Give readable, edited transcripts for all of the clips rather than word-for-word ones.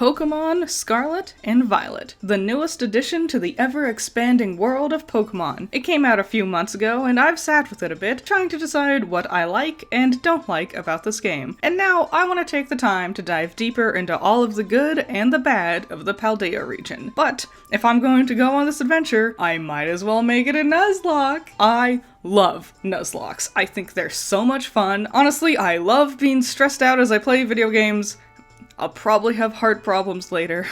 Pokémon Scarlet and Violet, the newest addition to the ever-expanding world of Pokémon. It came out a few months ago, and I've sat with it a bit, trying to decide what I like and don't like about this game. And now I want to take the time to dive deeper into all of the good and the bad of the Paldea region. But if I'm going to go on this adventure, I might as well make it a Nuzlocke. I love Nuzlockes. I think they're so much fun. Honestly, I love being stressed out as I play video games. I'll probably have heart problems later.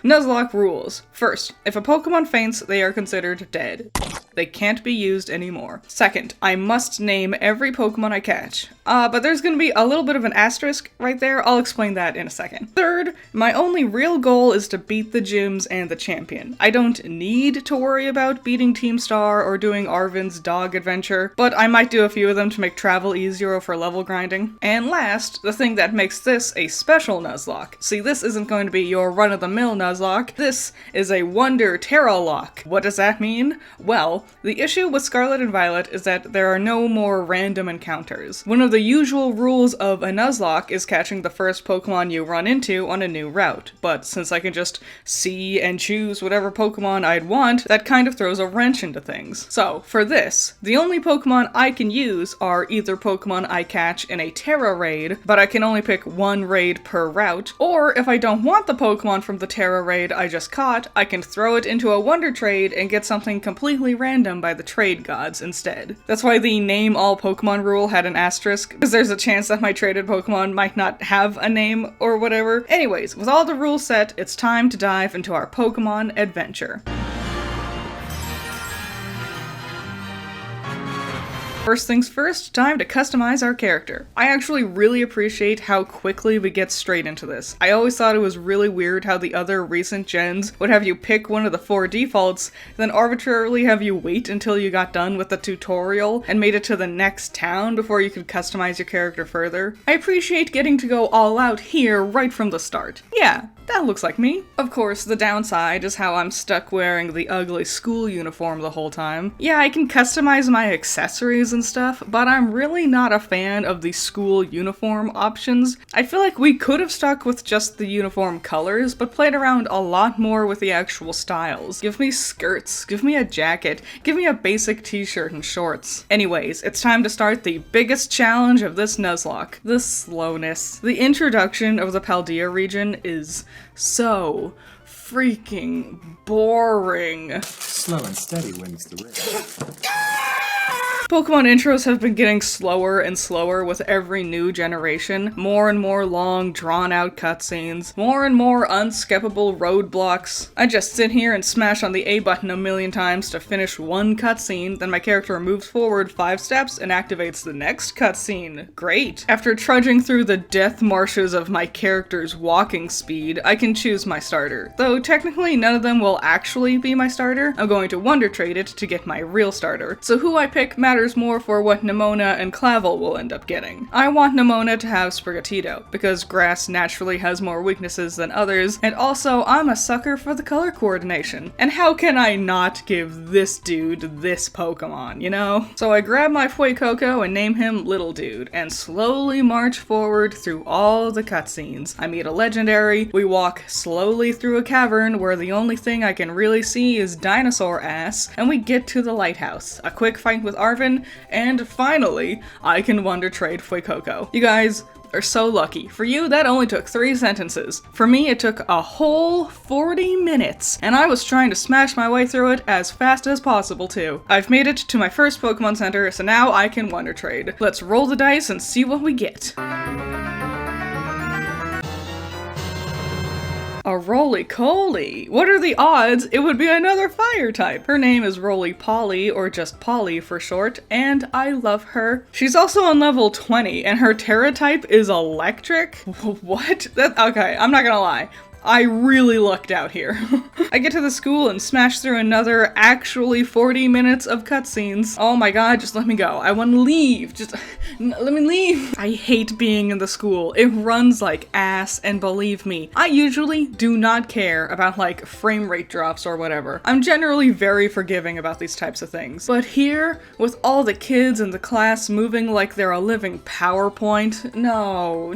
Nuzlocke rules. First, if a Pokemon faints, they are considered dead. They can't be used anymore. Second, I must name every Pokemon I catch. But there's gonna be a little bit of an asterisk right there. I'll explain that in a second. Third, my only real goal is to beat the gyms and the champion. I don't need to worry about beating Team Star or doing Arven's dog adventure, but I might do a few of them to make travel easier for level grinding. And last, the thing that makes this a special Nuzlocke. See, this isn't going to be your run-of-the-mill Nuzlocke. This is a Wonderterralocke. What does that mean? Well, the issue with Scarlet and Violet is that there are no more random encounters. One of the usual rules of a Nuzlocke is catching the first Pokemon you run into on a new route, but since I can just see and choose whatever Pokemon I'd want, that kind of throws a wrench into things. So, for this, the only Pokemon I can use are either Pokemon I catch in a Terra raid, but I can only pick one raid per route, or if I don't want the Pokemon from the Terra raid I just caught, I can throw it into a Wonder Trade and get something completely random by the trade gods instead. That's why the name all Pokemon rule had an asterisk, because there's a chance that my traded Pokemon might not have a name or whatever. Anyways, with all the rules set, it's time to dive into our Pokemon adventure. First things first, time to customize our character. I actually really appreciate how quickly we get straight into this. I always thought it was really weird how the other recent gens would have you pick one of the 4 defaults, then arbitrarily have you wait until you got done with the tutorial and made it to the next town before you could customize your character further. I appreciate getting to go all out here right from the start. Yeah, that looks like me. Of course, the downside is how I'm stuck wearing the ugly school uniform the whole time. Yeah, I can customize my accessories and stuff, but I'm really not a fan of the school uniform options. I feel like we could have stuck with just the uniform colors, but played around a lot more with the actual styles. Give me skirts, give me a jacket, give me a basic t-shirt and shorts. Anyways, it's time to start the biggest challenge of this Nuzlocke, the slowness. The introduction of the Paldea region is so freaking boring. Slow and steady wins the race. Pokemon intros have been getting slower and slower with every new generation. More and more long, drawn-out cutscenes. More and more unskippable roadblocks. I just sit here and smash on the A button a million times to finish one cutscene, then my character moves forward 5 steps and activates the next cutscene. Great! After trudging through the death marshes of my character's walking speed, I can choose my starter. Though technically none of them will actually be my starter, I'm going to Wonder Trade it to get my real starter. So who I pick matters more for what Nemona and Clavel will end up getting. I want Nemona to have Sprigatito, because grass naturally has more weaknesses than others, and also I'm a sucker for the color coordination. And how can I not give this dude this Pokemon, you know? So I grab my Fuecoco and name him Little Dude, and slowly march forward through all the cutscenes. I meet a legendary, we walk slowly through a cavern where the only thing I can really see is dinosaur ass, and we get to the lighthouse. A quick fight with Arven, and finally, I can Wonder Trade Fuecoco. You guys are so lucky. For you, that only took 3 sentences. For me, it took a whole 40 minutes, and I was trying to smash my way through it as fast as possible too. I've made it to my first Pokemon Center, so now I can Wonder Trade. Let's roll the dice and see what we get. A Roly-Coly! What are the odds it would be another fire type? Her name is Roly-Poly, or just Polly for short, and I love her. She's also on level 20, and her Terra type is electric? What? Okay, I'm not gonna lie. I really lucked out here. I get to the school and smash through another actually 40 minutes of cutscenes. Oh my god, just let me go. I want to leave. Just let me leave. I hate being in the school. It runs like ass, and believe me, I usually do not care about like frame rate drops or whatever. I'm generally very forgiving about these types of things. But here, with all the kids in the class moving like they're a living PowerPoint, no,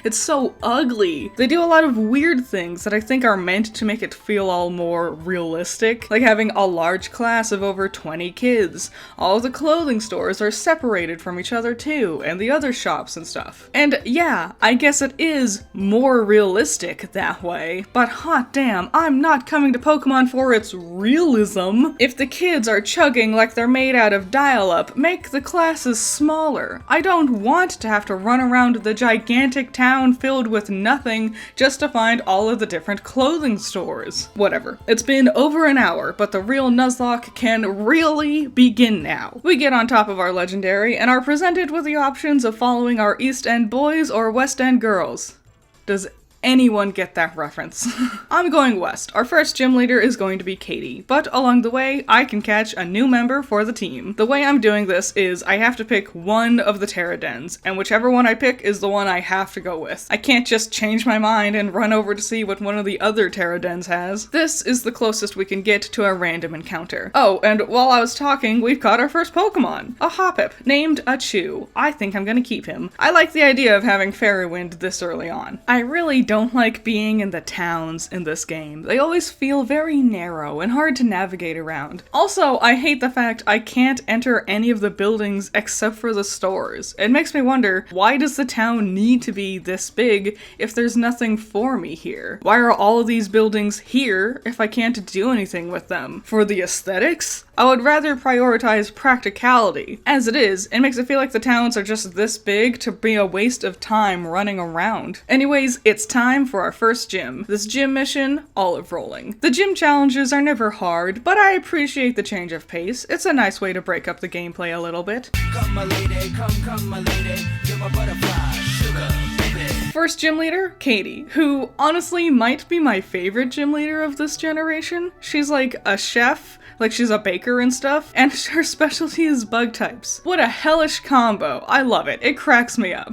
it's so ugly. They do a lot lot of weird things that I think are meant to make it feel all more realistic, like having a large class of over 20 kids. All the clothing stores are separated from each other too, and the other shops and stuff. And yeah, I guess it is more realistic that way, but hot damn, I'm not coming to Pokemon for its realism. If the kids are chugging like they're made out of dial-up, make the classes smaller. I don't want to have to run around the gigantic town filled with nothing just to find all of the different clothing stores. Whatever. It's been over an hour, but the real Nuzlocke can really begin now. We get on top of our legendary and are presented with the options of following our East End boys or West End girls. Does anyone get that reference? I'm going west. Our first gym leader is going to be Katie, but along the way, I can catch a new member for the team. The way I'm doing this is I have to pick one of the Terradens, and whichever one I pick is the one I have to go with. I can't just change my mind and run over to see what one of the other Terradens has. This is the closest we can get to a random encounter. Oh, and while I was talking, we've caught our first Pokemon, a Hoppip, named Achu. I think I'm gonna keep him. I like the idea of having Fairy Wind this early on. I really don't like being in the towns in this game. They always feel very narrow and hard to navigate around. Also, I hate the fact I can't enter any of the buildings except for the stores. It makes me wonder, why does the town need to be this big if there's nothing for me here? Why are all of these buildings here if I can't do anything with them? For the aesthetics? I would rather prioritize practicality. As it is, it makes it feel like the towns are just this big to be a waste of time running around. Anyways, it's time for our first gym. This gym mission, olive rolling. The gym challenges are never hard, but I appreciate the change of pace. It's a nice way to break up the gameplay a little bit. Come my lady, come my lady, you're my butterfly, sugar, baby. First gym leader, Katie, who honestly might be my favorite gym leader of this generation. She's like a chef, like she's a baker and stuff, and her specialty is bug types. What a hellish combo. I love it. It cracks me up.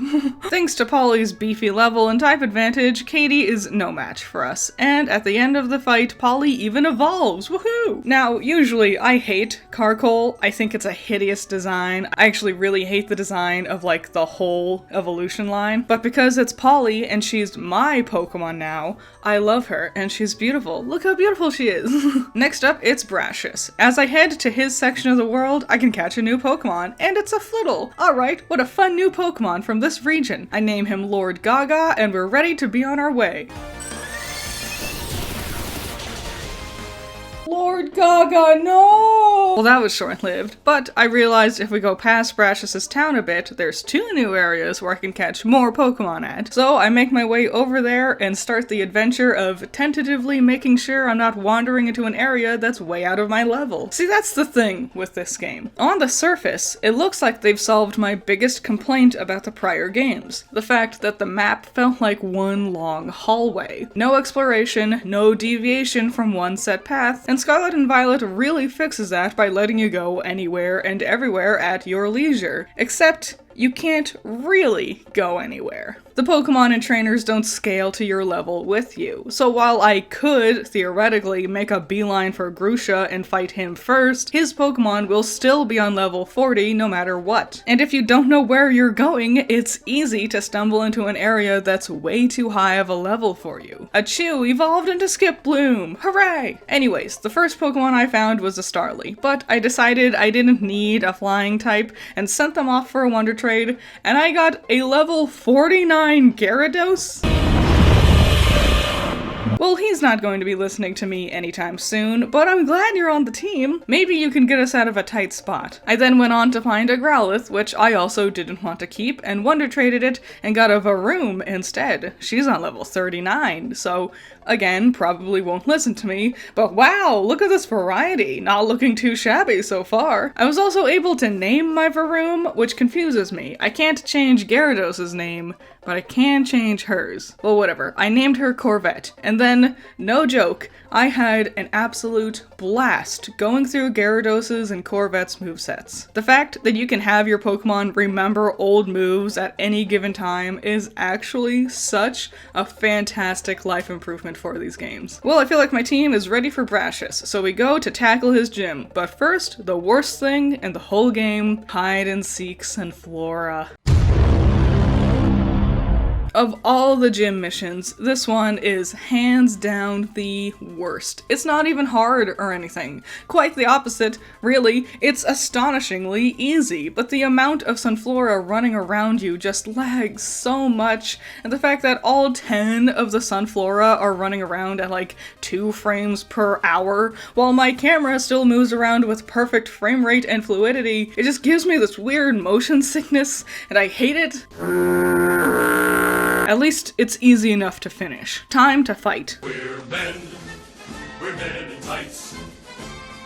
Thanks to Polly's beefy level and type advantage, Katie is no match for us, and at the end of the fight, Polly even evolves. Woohoo! Now, usually I hate Carkol. I think it's a hideous design. I actually really hate the design of like the whole evolution line, but because it's Polly and she's my Pokemon now, I love her and she's beautiful. Look how beautiful she is. Next up, it's Brashus. As I head to his section of the world, I can catch a new Pokemon, and it's a Flittle. Alright, what a fun new Pokemon from this region. I name him Lord Gaga, and we're ready to be on our way. Lord Gaga, no! Well, that was short-lived, but I realized if we go past Brashus' town a bit, there's 2 new areas where I can catch more Pokemon at. So I make my way over there and start the adventure of tentatively making sure I'm not wandering into an area that's way out of my level. See, that's the thing with this game. On the surface, it looks like they've solved my biggest complaint about the prior games. The fact that the map felt like one long hallway. No exploration, no deviation from one set path, and Scarlet and Violet really fixes that by letting you go anywhere and everywhere at your leisure. Except, you can't really go anywhere. The Pokemon and trainers don't scale to your level with you, so while I could, theoretically, make a beeline for Grusha and fight him first, his Pokemon will still be on level 40 no matter what. And if you don't know where you're going, it's easy to stumble into an area that's way too high of a level for you. Achu evolved into Skip Bloom! Hooray! Anyways, the first Pokemon I found was a Starly, but I decided I didn't need a flying type and sent them off for a Wonder Trade, and I got a level 49 Gyarados? Well, he's not going to be listening to me anytime soon, but I'm glad you're on the team. Maybe you can get us out of a tight spot. I then went on to find a Growlithe, which I also didn't want to keep, and Wonder Traded it and got a Varoom instead. She's on level 39, so again, probably won't listen to me, but wow, look at this variety. Not looking too shabby so far. I was also able to name my Varoom, which confuses me. I can't change Gyarados' name, but I can change hers. Well, whatever. I named her Corvette, and then, no joke, I had an absolute blast going through Gyarados' and Corvette's movesets. The fact that you can have your Pokemon remember old moves at any given time is actually such a fantastic life improvement for these games. Well, I feel like my team is ready for Brashus, so we go to tackle his gym. But first, the worst thing in the whole game, hide and seeks and Flora. Of all the gym missions, this one is hands down the worst. It's not even hard or anything. Quite the opposite, really. It's astonishingly easy, but the amount of Sunflora running around you just lags so much, and the fact that all 10 of the Sunflora are running around at like 2 frames per hour, while my camera still moves around with perfect frame rate and fluidity, it just gives me this weird motion sickness, and I hate it. At least it's easy enough to finish. Time to fight. We're men in tights.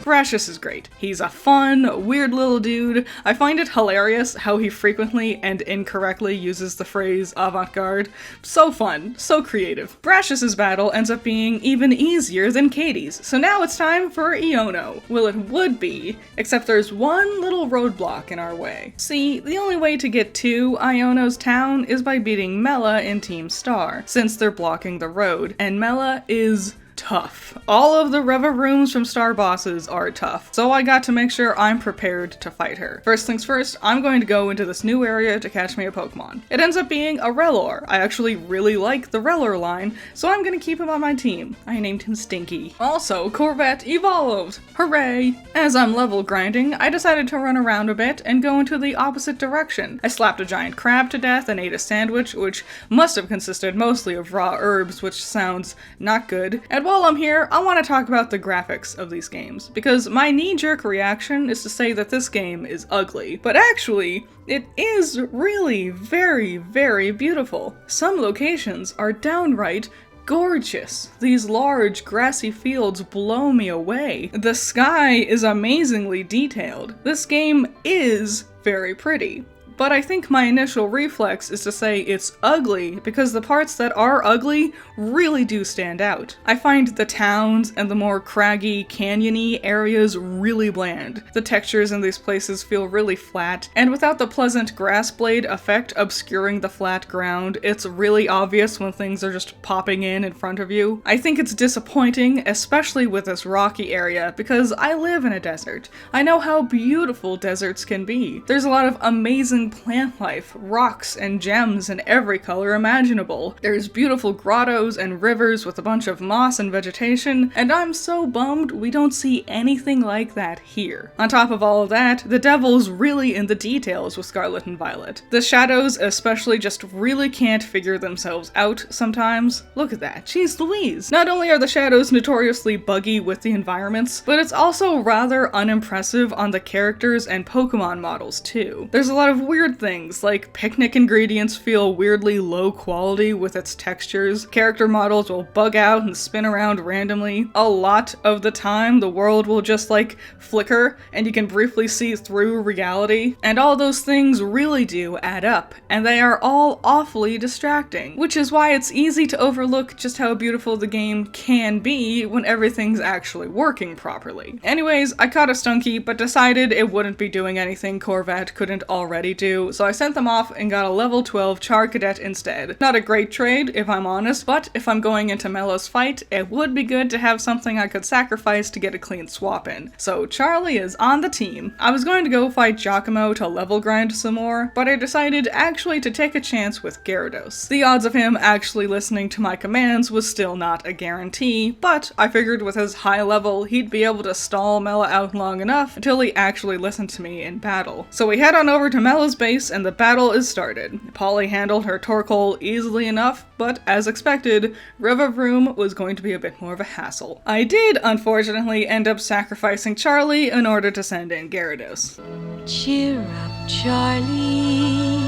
Brashus is great. He's a fun, weird little dude. I find it hilarious how he frequently and incorrectly uses the phrase avant-garde. So fun, so creative. Brashus' battle ends up being even easier than Katie's, so now it's time for Iono. Well, it would be, except there's one little roadblock in our way. See, the only way to get to Iono's town is by beating Mela in Team Star, since they're blocking the road, and Mela is tough. All of the Reva rooms from Star bosses are tough, so I got to make sure I'm prepared to fight her. First things first, I'm going to go into this new area to catch me a Pokemon. It ends up being a Rellor. I actually really like the Rellor line, so I'm gonna keep him on my team. I named him Stinky. Also, Corvette evolved! Hooray! As I'm level grinding, I decided to run around a bit and go into the opposite direction. I slapped a giant crab to death and ate a sandwich, which must have consisted mostly of raw herbs, which sounds not good. And while I'm here, I want to talk about the graphics of these games, because my knee-jerk reaction is to say that this game is ugly, but actually, it is really very, very beautiful. Some locations are downright gorgeous. These large, grassy fields blow me away. The sky is amazingly detailed. This game is very pretty. But I think my initial reflex is to say it's ugly because the parts that are ugly really do stand out. I find the towns and the more craggy, canyon-y areas really bland. The textures in these places feel really flat, and without the pleasant grass blade effect obscuring the flat ground, it's really obvious when things are just popping in front of you. I think it's disappointing, especially with this rocky area, because I live in a desert. I know how beautiful deserts can be. There's a lot of amazing plant life, rocks and gems in every color imaginable. There's beautiful grottos and rivers with a bunch of moss and vegetation, and I'm so bummed we don't see anything like that here. On top of all of that, the devil's really in the details with Scarlet and Violet. The shadows especially just really can't figure themselves out sometimes. Look at that, jeez Louise! Not only are the shadows notoriously buggy with the environments, but it's also rather unimpressive on the characters and Pokemon models too. There's a lot of weird things, like picnic ingredients feel weirdly low quality with its textures, character models will bug out and spin around randomly. A lot of the time, the world will just like flicker and you can briefly see through reality, and all those things really do add up, and they are all awfully distracting, which is why it's easy to overlook just how beautiful the game can be when everything's actually working properly. Anyways, I caught a Stunky, but decided it wouldn't be doing anything Corvette couldn't already do, so I sent them off and got a level 12 Char Cadet instead. Not a great trade, if I'm honest, but if I'm going into Melo's fight, it would be good to have something I could sacrifice to get a clean swap in. So Charlie is on the team. I was going to go fight Giacomo to level grind some more, but I decided actually to take a chance with Gyarados. The odds of him actually listening to my commands was still not a guarantee, but I figured with his high level, he'd be able to stall Mela out long enough until he actually listened to me in battle. So we head on over to Mela's base and the battle is started. Polly handled her Torkoal easily enough, but as expected, Revavroom was going to be a bit more of a hassle. I did, unfortunately, end up sacrificing Charlie in order to send in Gyarados. Cheer up, Charlie.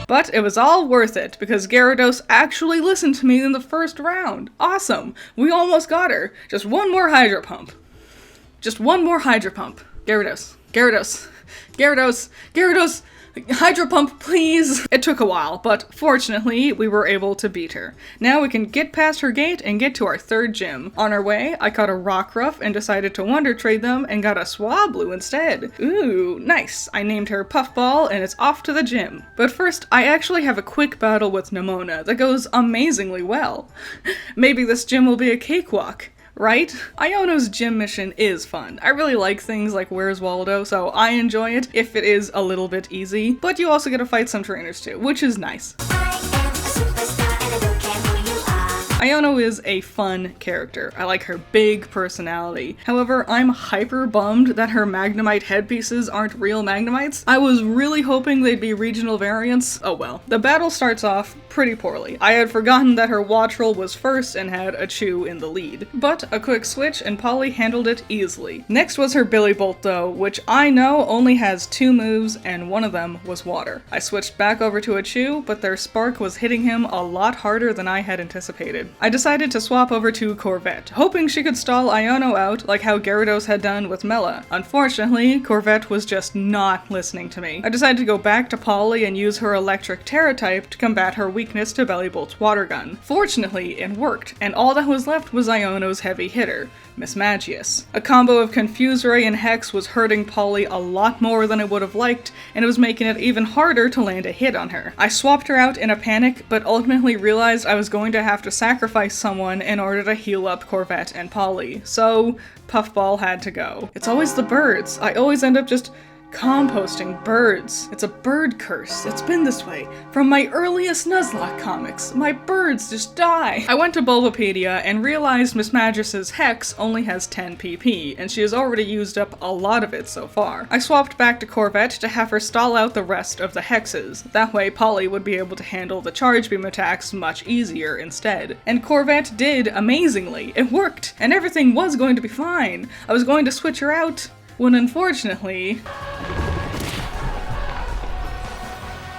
But it was all worth it, because Gyarados actually listened to me in the first round. Awesome! We almost got her. Just one more Hydro Pump. Just one more Hydro Pump. Gyarados. Gyarados. Gyarados. Gyarados. Hydro Pump, please! It took a while, but fortunately, we were able to beat her. Now we can get past her gate and get to our third gym. On our way, I caught a Rockruff and decided to Wonder Trade them and got a Swablu instead. Ooh, nice. I named her Puffball and it's off to the gym. But first, I actually have a quick battle with Nemona that goes amazingly well. Maybe this gym will be a cakewalk. Right? Iono's gym mission is fun. I really like things like Where's Waldo, so I enjoy it if it is a little bit easy, but you also get to fight some trainers too, which is nice. I am super Iono is a fun character. I like her big personality. However, I'm hyper bummed that her Magnemite headpieces aren't real Magnemites. I was really hoping they'd be regional variants. Oh well. The battle starts off pretty poorly. I had forgotten that her Wattrel was first and had a Chew in the lead. But a quick switch and Polly handled it easily. Next was her Billy Bolt though, which I know only has 2 moves and one of them was water. I switched back over to a Chew, but their spark was hitting him a lot harder than I had anticipated. I decided to swap over to Corvette, hoping she could stall Iono out like how Gyarados had done with Mela. Unfortunately, Corvette was just not listening to me. I decided to go back to Polly and use her electric Terra type to combat her weakness to Bellybolt's water gun. Fortunately, it worked, and all that was left was Iono's heavy hitter, Mismagius. A combo of Confuse Ray and Hex was hurting Polly a lot more than I would have liked, and it was making it even harder to land a hit on her. I swapped her out in a panic, but ultimately realized I was going to have to sacrifice someone in order to heal up Corvette and Polly, so Puffball had to go. It's always the birds. I always end up just composting birds. It's a bird curse. It's been this way from my earliest Nuzlocke comics. My birds just die. I went to Bulbapedia and realized Mismagius's Hex only has 10 PP, and she has already used up a lot of it so far. I swapped back to Corvette to have her stall out the rest of the Hexes. That way Polly would be able to handle the Charge Beam attacks much easier instead. And Corvette did amazingly. It worked, and everything was going to be fine. I was going to switch her out, when unfortunately,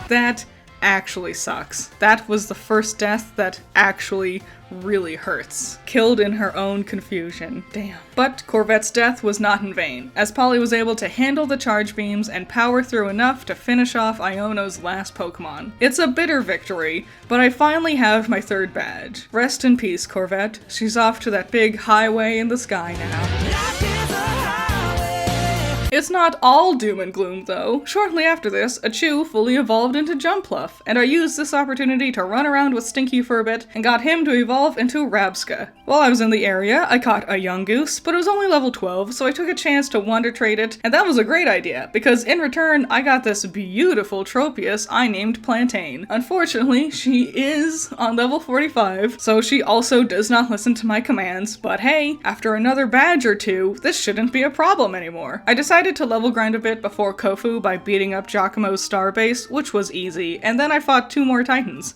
that actually sucks. That was the first death that actually really hurts. Killed in her own confusion. Damn. But Corvette's death was not in vain, as Polly was able to handle the charge beams and power through enough to finish off Iono's last Pokemon. It's a bitter victory, but I finally have my 3rd badge. Rest in peace, Corvette. She's off to that big highway in the sky now. It's not all doom and gloom, though. Shortly after this, a Chew fully evolved into Jumpluff, and I used this opportunity to run around with Stinky for a bit and got him to evolve into Rabska. While I was in the area, I caught a Yungoos, but it was only level 12, so I took a chance to Wonder Trade it, and that was a great idea, because in return, I got this beautiful Tropius I named Plantain. Unfortunately, she is on level 45, so she also does not listen to my commands, but hey, after another badge or 2, this shouldn't be a problem anymore. I decided to level grind a bit before Kofu by beating up Giacomo's Starbase, which was easy, and then I fought 2 more Titans.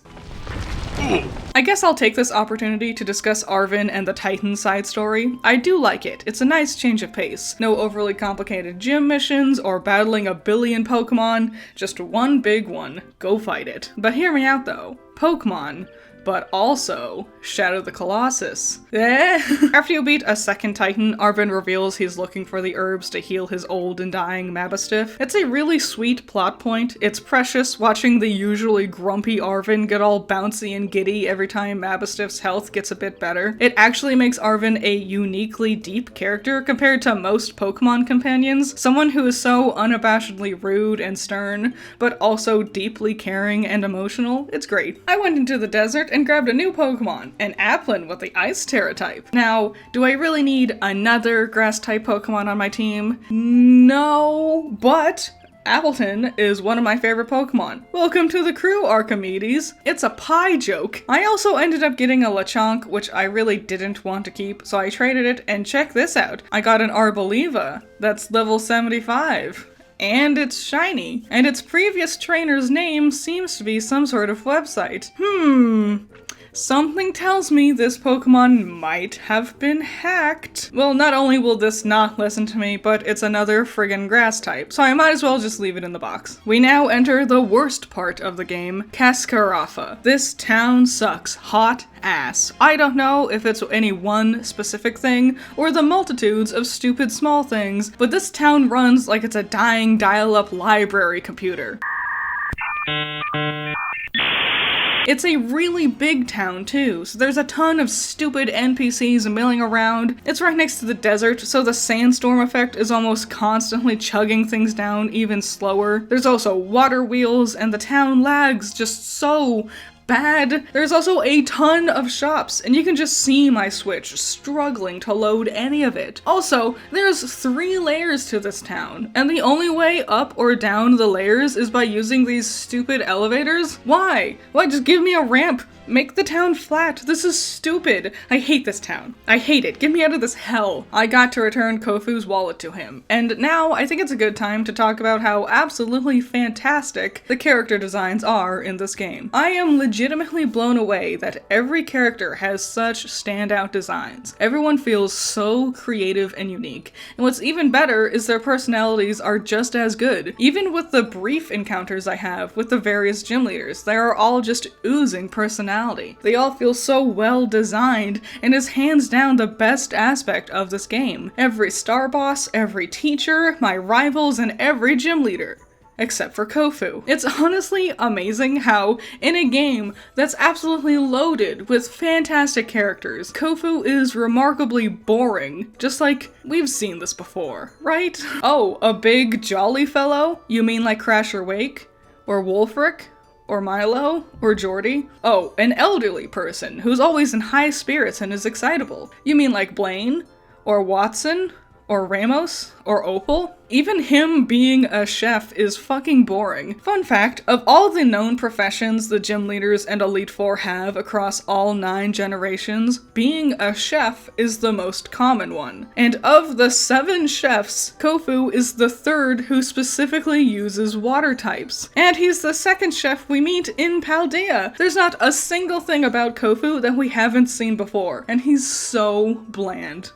I guess I'll take this opportunity to discuss Arven and the Titan side story. I do like it. It's a nice change of pace. No overly complicated gym missions or battling a billion Pokemon, just one big one. Go fight it. But hear me out though. Pokemon, but also Shadow the Colossus. After you beat a 2nd Titan, Arven reveals he's looking for the herbs to heal his old and dying Mastiff. It's a really sweet plot point. It's precious watching the usually grumpy Arven get all bouncy and giddy every time Mastiff's health gets a bit better. It actually makes Arven a uniquely deep character compared to most Pokemon companions, someone who is so unabashedly rude and stern, but also deeply caring and emotional. It's great. I went into the desert and grabbed a new Pokemon, an Applin with the Ice Terra type. Now, do I really need another grass type Pokemon on my team? No, but Appleton is one of my favorite Pokemon. Welcome to the crew, Archimedes. It's a pie joke. I also ended up getting a Lechonk, which I really didn't want to keep, so I traded it, and check this out. I got an Arboliva that's level 75. And it's shiny. And its previous trainer's name seems to be some sort of website. Something tells me this Pokemon might have been hacked. Well, not only will this not listen to me, but it's another friggin' grass type, so I might as well just leave it in the box. We now enter the worst part of the game, Cascarafa. This town sucks hot ass. I don't know if it's any one specific thing, or the multitudes of stupid small things, but this town runs like it's a dying dial-up library computer. It's a really big town too, so there's a ton of stupid NPCs milling around. It's right next to the desert, so the sandstorm effect is almost constantly chugging things down even slower. There's also water wheels, and the town lags just so bad. There's also a ton of shops, and you can just see my Switch struggling to load any of it. Also, there's 3 layers to this town, and the only way up or down the layers is by using these stupid elevators? Why? Why just give me a ramp? Make the town flat. This is stupid. I hate this town. I hate it. Get me out of this hell. I got to return Kofu's wallet to him. And now I think it's a good time to talk about how absolutely fantastic the character designs are in this game. I am legitimately blown away that every character has such standout designs. Everyone feels so creative and unique. And what's even better is their personalities are just as good. Even with the brief encounters I have with the various gym leaders, they are all just oozing personality. They all feel so well designed, and is hands down the best aspect of this game. Every star boss, every teacher, my rivals, and every gym leader. Except for Kofu. It's honestly amazing how, in a game that's absolutely loaded with fantastic characters, Kofu is remarkably boring. Just like, we've seen this before, right? Oh, a big jolly fellow? You mean like Crasher Wake? Or Wolfric? Or Milo? Or Jordy? Oh, an elderly person who's always in high spirits and is excitable. You mean like Blaine? Or Watson? Or Ramos? Or Opal? Even him being a chef is fucking boring. Fun fact, of all the known professions the gym leaders and Elite Four have across all 9 generations, being a chef is the most common one. And of the 7 chefs, Kofu is the 3rd who specifically uses water types. And he's the 2nd chef we meet in Paldea. There's not a single thing about Kofu that we haven't seen before, and he's so bland.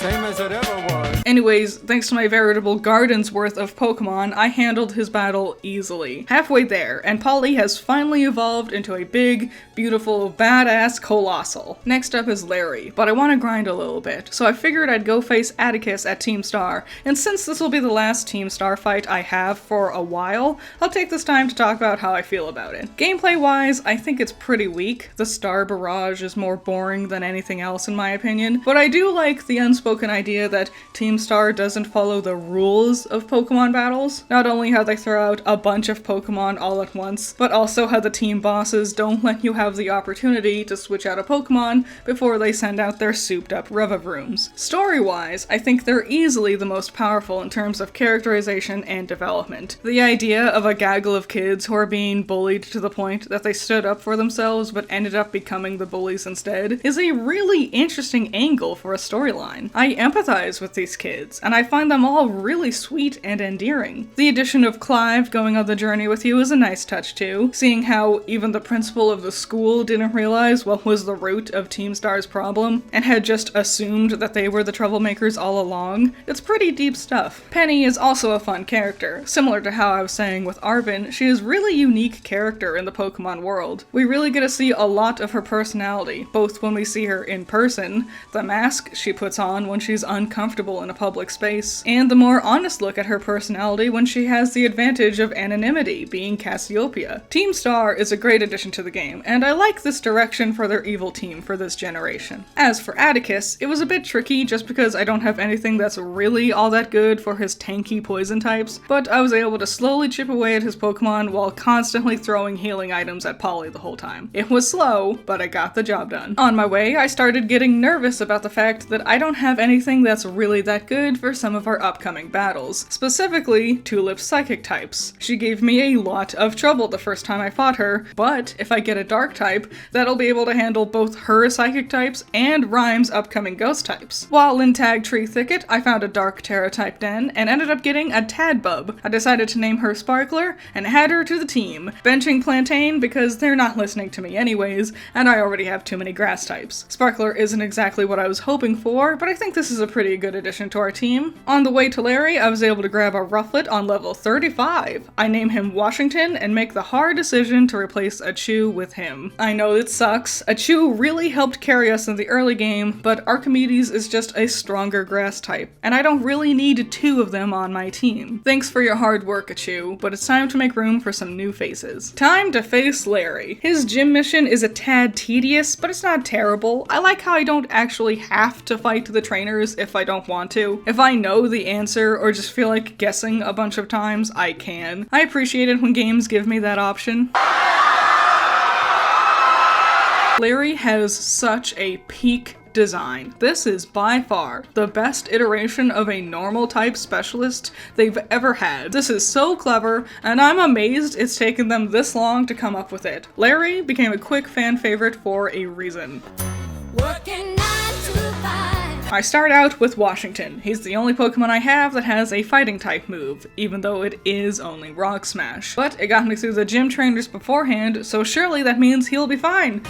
Same as it ever was. Anyways, thanks to my veritable garden's worth of Pokemon, I handled his battle easily. Halfway there, and Polly has finally evolved into a big, beautiful, badass Colossal. Next up is Larry, but I want to grind a little bit, so I figured I'd go face Atticus at Team Star, and since this will be the last Team Star fight I have for a while, I'll take this time to talk about how I feel about it. Gameplay-wise, I think it's pretty weak. The Star Barrage is more boring than anything else in my opinion, but I do like the unspoken idea that Team Star doesn't follow the rules of Pokemon battles. Not only how they throw out a bunch of Pokemon all at once, but also how the team bosses don't let you have the opportunity to switch out a Pokemon before they send out their souped up Revavrooms. Story-wise, I think they're easily the most powerful in terms of characterization and development. The idea of a gaggle of kids who are being bullied to the point that they stood up for themselves but ended up becoming the bullies instead is a really interesting angle for a storyline. I empathize with these kids, and I find them all really sweet and endearing. The addition of Clive going on the journey with you is a nice touch too, seeing how even the principal of the school didn't realize what was the root of Team Star's problem, and had just assumed that they were the troublemakers all along. It's pretty deep stuff. Penny is also a fun character. Similar to how I was saying with Arvin, she is really unique character in the Pokemon world. We really get to see a lot of her personality, both when we see her in person, the mask she puts on when she's uncomfortable in a public space, and the more honest look at her personality when she has the advantage of anonymity, being Cassiopeia. Team Star is a great addition to the game, and I like this direction for their evil team for this generation. As for Atticus, it was a bit tricky just because I don't have anything that's really all that good for his tanky poison types, but I was able to slowly chip away at his Pokemon while constantly throwing healing items at Polly the whole time. It was slow, but I got the job done. On my way, I started getting nervous about the fact that I don't have anything that's really that good for some of our upcoming battles, specifically Tulip's psychic types. She gave me a lot of trouble the first time I fought her, but if I get a dark type, that'll be able to handle both her psychic types and Rhyme's upcoming ghost types. While in Tag Tree Thicket, I found a dark Terra type den and ended up getting a Tadbub. I decided to name her Sparkler and add her to the team, benching Plantain because they're not listening to me anyways, and I already have too many grass types. Sparkler isn't exactly what I was hoping for, but I think this is a pretty good addition to our team. On the way to Larry, I was able to grab a Rufflet on level 35. I name him Washington and make the hard decision to replace a Chew with him. I know it sucks. A Chew really helped carry us in the early game, but Archimedes is just a stronger grass type, and I don't really need 2 of them on my team. Thanks for your hard work, Achu, but it's time to make room for some new faces. Time to face Larry. His gym mission is a tad tedious, but it's not terrible. I like how I don't actually have to fight the trainers if I don't want to. to. If I know the answer or just feel like guessing a bunch of times, I can. I appreciate it when games give me that option. Larry has such a peak design. This is by far the best iteration of a normal type specialist they've ever had. This is so clever, and I'm amazed it's taken them this long to come up with it. Larry became a quick fan favorite for a reason. Working 9 to 5. I start out with Washington. He's the only Pokemon I have that has a fighting type move, even though it is only Rock Smash. But it got me through the gym trainers beforehand, so surely that means he'll be fine.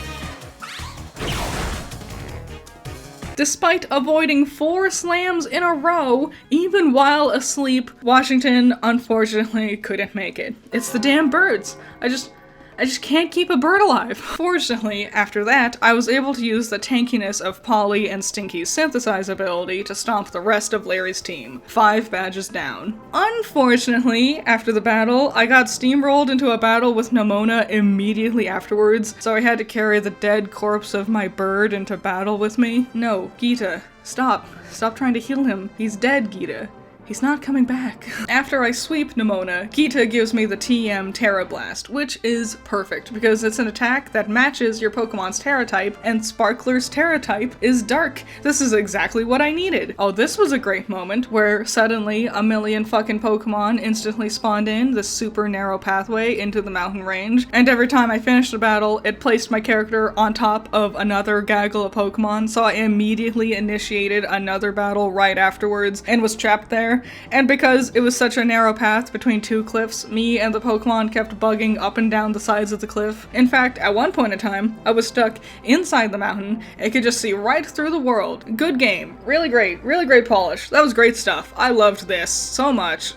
Despite avoiding 4 slams in a row, even while asleep, Washington unfortunately couldn't make it. It's the damn birds. I just can't keep a bird alive. Fortunately, after that, I was able to use the tankiness of Polly and Stinky's synthesize ability to stomp the rest of Larry's team, 5 badges down. Unfortunately, after the battle, I got steamrolled into a battle with Nemona immediately afterwards, so I had to carry the dead corpse of my bird into battle with me. No, Geeta, stop. Stop trying to heal him. He's dead, Geeta. He's not coming back. After I sweep Nemona, Geeta gives me the TM Terra Blast, which is perfect because it's an attack that matches your Pokemon's Terra type, and Sparkler's Terra type is Dark. This is exactly what I needed. Oh, this was a great moment where suddenly a million fucking Pokemon instantly spawned in this super narrow pathway into the mountain range, and every time I finished a battle, it placed my character on top of another gaggle of Pokemon, so I immediately initiated another battle right afterwards and was trapped there. And because it was such a narrow path between 2 cliffs, me and the Pokemon kept bugging up and down the sides of the cliff. In fact, at one point in time, I was stuck inside the mountain and could just see right through the world. Good game. Really great polish. That was great stuff. I loved this so much.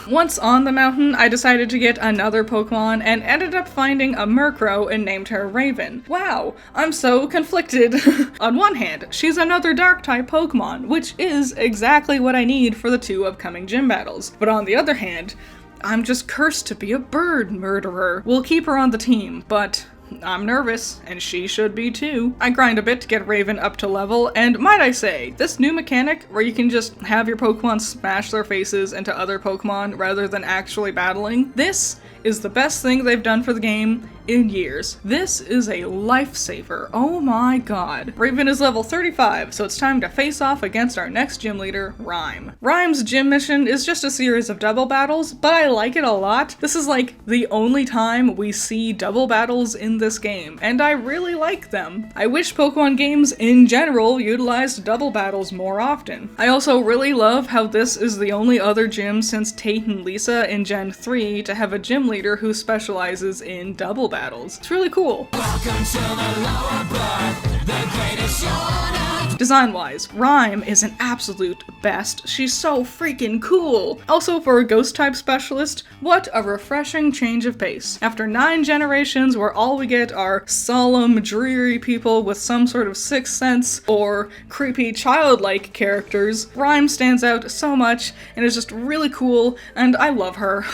Once on the mountain, I decided to get another Pokemon and ended up finding a Murkrow and named her Raven. Wow, I'm so conflicted. On one hand, she's another Dark-type Pokemon, which is exactly what I need for the 2 upcoming gym battles. But on the other hand, I'm just cursed to be a bird murderer. We'll keep her on the team, but I'm nervous, and she should be too. I grind a bit to get Raven up to level, and might I say, this new mechanic where you can just have your Pokemon smash their faces into other Pokemon rather than actually battling, this is the best thing they've done for the game in years. This is a lifesaver. Oh my god. Raven is level 35, so it's time to face off against our next gym leader, Rhyme. Rhyme's gym mission is just a series of double battles, but I like it a lot. This is like the only time we see double battles in this game, and I really like them. I wish Pokemon games in general utilized double battles more often. I also really love how this is the only other gym since Tate and Lisa in Gen 3 to have a gym leader who specializes in double battles. It's really cool. Welcome to the lower berth, the greatest show on earth. Design-wise, Rhyme is an absolute best. She's so freaking cool. Also, for a ghost-type specialist, what a refreshing change of pace. After 9 generations where all we get are solemn, dreary people with some sort of sixth sense or creepy childlike characters, Rhyme stands out so much and is just really cool, and I love her.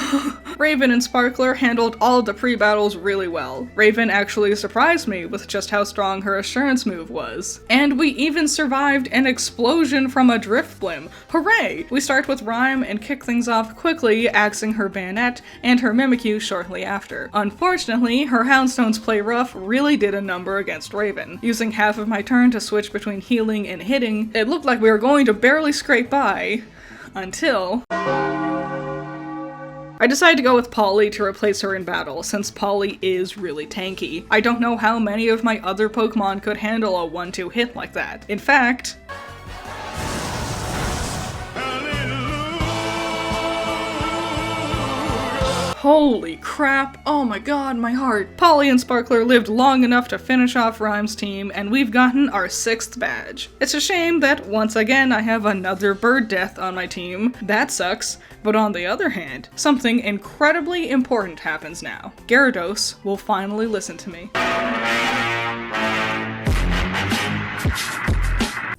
Raven and Sparkler handled all of the pre-battles really well. Raven actually surprised me with just how strong her assurance move was. And we even survived an explosion from a Drifblim. Hooray! We start with Rhyme and kick things off quickly, axing her Bayonet and her Mimikyu shortly after. Unfortunately, her Houndstone's Play Rough really did a number against Raven. Using half of my turn to switch between healing and hitting, it looked like we were going to barely scrape by, until I decided to go with Polly to replace her in battle, since Polly is really tanky. I don't know how many of my other Pokemon could handle a 1-2 hit like that. In fact, holy crap, oh my god, my heart. Polly and Sparkler lived long enough to finish off Rhyme's team, and we've gotten our 6th badge. It's a shame that, once again, I have another bird death on my team. That sucks, but on the other hand, something incredibly important happens now. Gyarados will finally listen to me.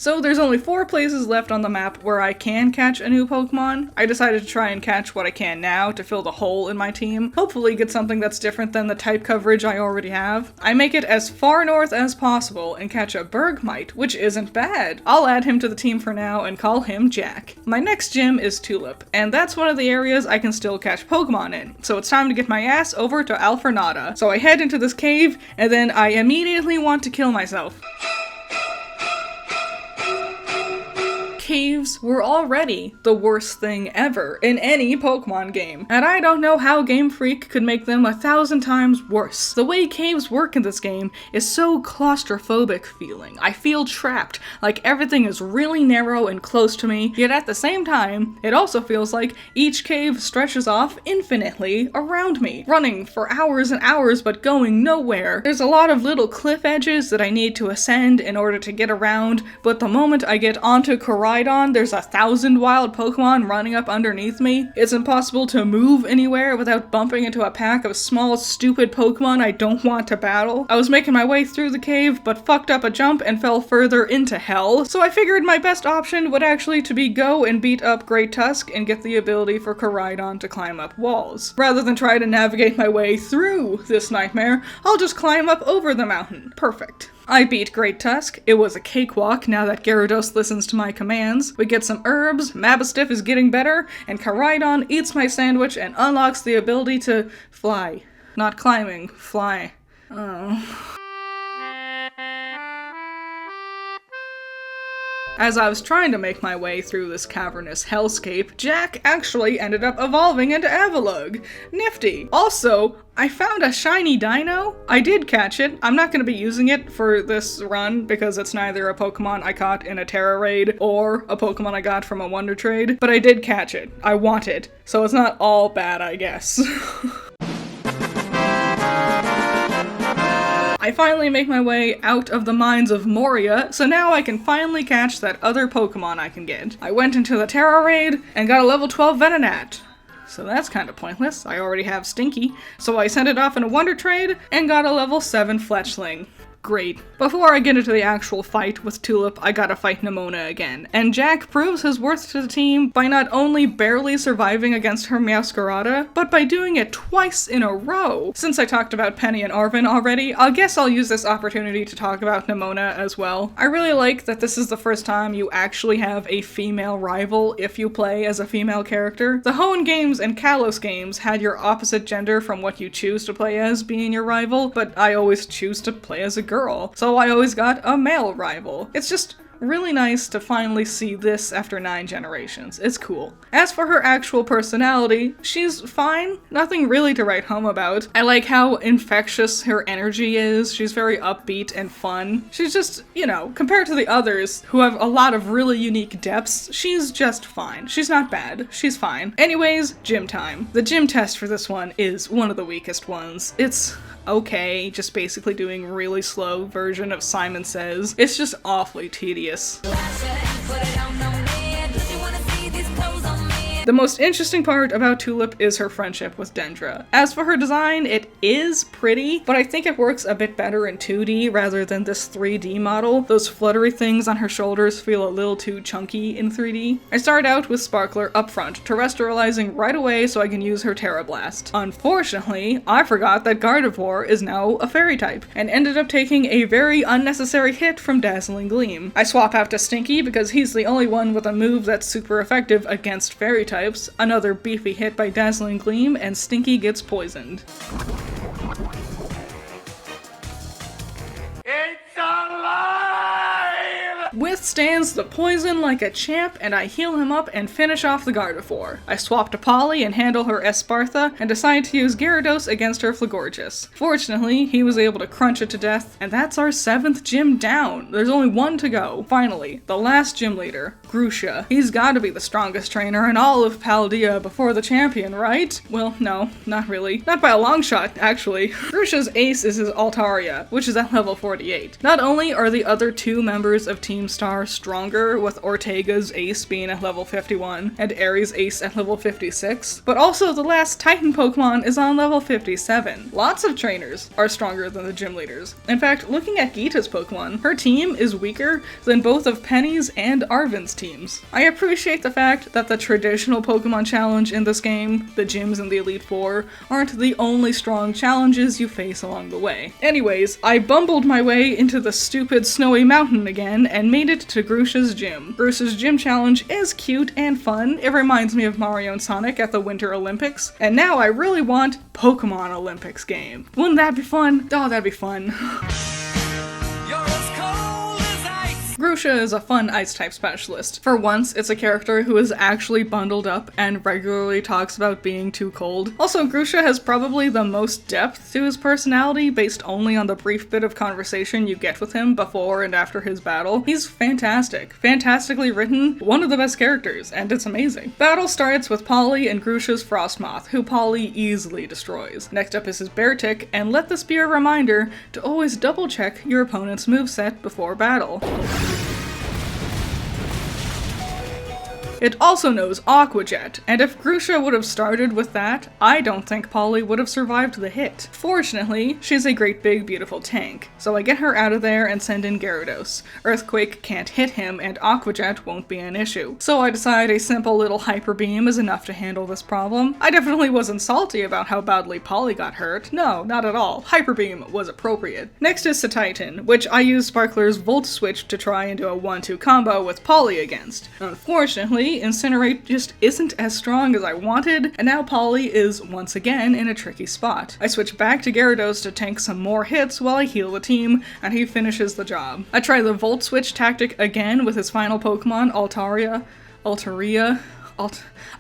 So there's only 4 places left on the map where I can catch a new Pokemon. I decided to try and catch what I can now to fill the hole in my team. Hopefully get something that's different than the type coverage I already have. I make it as far north as possible and catch a Bergmite, which isn't bad. I'll add him to the team for now and call him Jack. My next gym is Tulip, and that's one of the areas I can still catch Pokemon in, so it's time to get my ass over to Alfornada. So I head into this cave, and then I immediately want to kill myself. Caves were already the worst thing ever in any Pokemon game, and I don't know how Game Freak could make them 1,000 times worse. The way caves work in this game is so claustrophobic feeling. I feel trapped, like everything is really narrow and close to me, yet at the same time, it also feels like each cave stretches off infinitely around me, running for hours and hours but going nowhere. There's a lot of little cliff edges that I need to ascend in order to get around, but the moment I get onto Koraidon, there's 1,000 wild Pokemon running up underneath me. It's impossible to move anywhere without bumping into a pack of small, stupid Pokemon I don't want to battle. I was making my way through the cave, but fucked up a jump and fell further into hell, so I figured my best option would actually to be go and beat up Great Tusk and get the ability for Koraidon to climb up walls. Rather than try to navigate my way through this nightmare, I'll just climb up over the mountain. Perfect. I beat Great Tusk. It was a cakewalk now that Gyarados listens to my commands. We get some herbs, Mabastiff is getting better, and Koraidon eats my sandwich and unlocks the ability to fly. Not climbing, fly. Oh. As I was trying to make my way through this cavernous hellscape, Jack actually ended up evolving into Avalugg. Nifty. Also, I found a shiny dino. I did catch it. I'm not going to be using it for this run because it's neither a Pokemon I caught in a Terra raid or a Pokemon I got from a Wonder trade, but I did catch it. I want it, so it's not all bad, I guess. I finally make my way out of the mines of Moria, so now I can finally catch that other Pokemon I can get. I went into the Terra raid and got a level 12 Venonat. So that's kind of pointless. I already have Stinky, so I sent it off in a Wonder trade and got a level 7 Fletchling. Great. Before I get into the actual fight with Tulip, I gotta fight Nemona again, and Jack proves his worth to the team by not only barely surviving against her Meowscarada, but by doing it twice in a row. Since I talked about Penny and Arven already, I guess I'll use this opportunity to talk about Nemona as well. I really like that this is the first time you actually have a female rival if you play as a female character. The Hoenn games and Kalos games had your opposite gender from what you choose to play as being your rival, but I always choose to play as a girl. So I always got a male rival. It's just really nice to finally see this after 9 generations. It's cool. As for her actual personality, she's fine. Nothing really to write home about. I like how infectious her energy is. She's very upbeat and fun. She's just, you know, compared to the others who have a lot of really unique depths, she's just fine. She's not bad. She's fine. Anyways, gym time. The gym test for this one is one of the weakest ones. It's okay, just basically doing really slow version of Simon Says. It's just awfully tedious. The most interesting part about Tulip is her friendship with Dendra. As for her design, it is pretty, but I think it works a bit better in 2D rather than this 3D model. Those fluttery things on her shoulders feel a little too chunky in 3D. I start out with Sparkler up front, terrestrializing right away so I can use her Terra Blast. Unfortunately, I forgot that Gardevoir is now a fairy type, and ended up taking a very unnecessary hit from Dazzling Gleam. I swap out to Stinky because he's the only one with a move that's super effective against fairy types. Another beefy hit by Dazzling Gleam, and Stinky gets poisoned. It's alive! Withstands the poison like a champ, and I heal him up and finish off the Gardevoir. I swap to Polly and handle her Espartha, and decide to use Gyarados against her Flagorges. Fortunately, he was able to crunch it to death, and that's our 7th gym down. There's only 1 to go. Finally, the last gym leader, Grusha. He's gotta be the strongest trainer in all of Paldea before the champion, right? Well, no, not really. Not by a long shot, actually. Grusha's ace is his Altaria, which is at level 48. Not only are the other 2 members of Team Star Star stronger, with Ortega's ace being at level 51 and Aries' ace at level 56, but also the last Titan Pokemon is on level 57. Lots of trainers are stronger than the gym leaders. In fact, looking at Geeta's Pokemon, her team is weaker than both of Penny's and Arven's teams. I appreciate the fact that the traditional Pokemon challenge in this game, the gyms and the Elite Four, aren't the only strong challenges you face along the way. Anyways, I bumbled my way into the stupid snowy mountain again and made it to Grusha's gym. Grusha's gym challenge is cute and fun. It reminds me of Mario and Sonic at the Winter Olympics. And now I really want Pokemon Olympics game. Wouldn't that be fun? Oh, that'd be fun. Grusha is a fun Ice-type specialist. For once, it's a character who is actually bundled up and regularly talks about being too cold. Also, Grusha has probably the most depth to his personality based only on the brief bit of conversation you get with him before and after his battle. He's fantastic. Fantastically written, one of the best characters, and it's amazing. Battle starts with Polly and Grusha's Frostmoth, who Polly easily destroys. Next up is his Beartic, and let this be a reminder to always double check your opponent's moveset before battle. It also knows Aqua Jet, and if Grusha would have started with that, I don't think Polly would have survived the hit. Fortunately, she's a great big beautiful tank, so I get her out of there and send in Gyarados. Earthquake can't hit him, and Aqua Jet won't be an issue. So I decide a simple little Hyper Beam is enough to handle this problem. I definitely wasn't salty about how badly Polly got hurt. No, not at all. Hyper Beam was appropriate. Next is Titan, which I used Sparkler's Volt Switch to try and do a 1-2 combo with Polly against. Unfortunately, Incinerate just isn't as strong as I wanted, and now Polly is once again in a tricky spot. I switch back to Gyarados to tank some more hits while I heal the team, and he finishes the job. I try the Volt Switch tactic again with his final Pokemon, Altaria.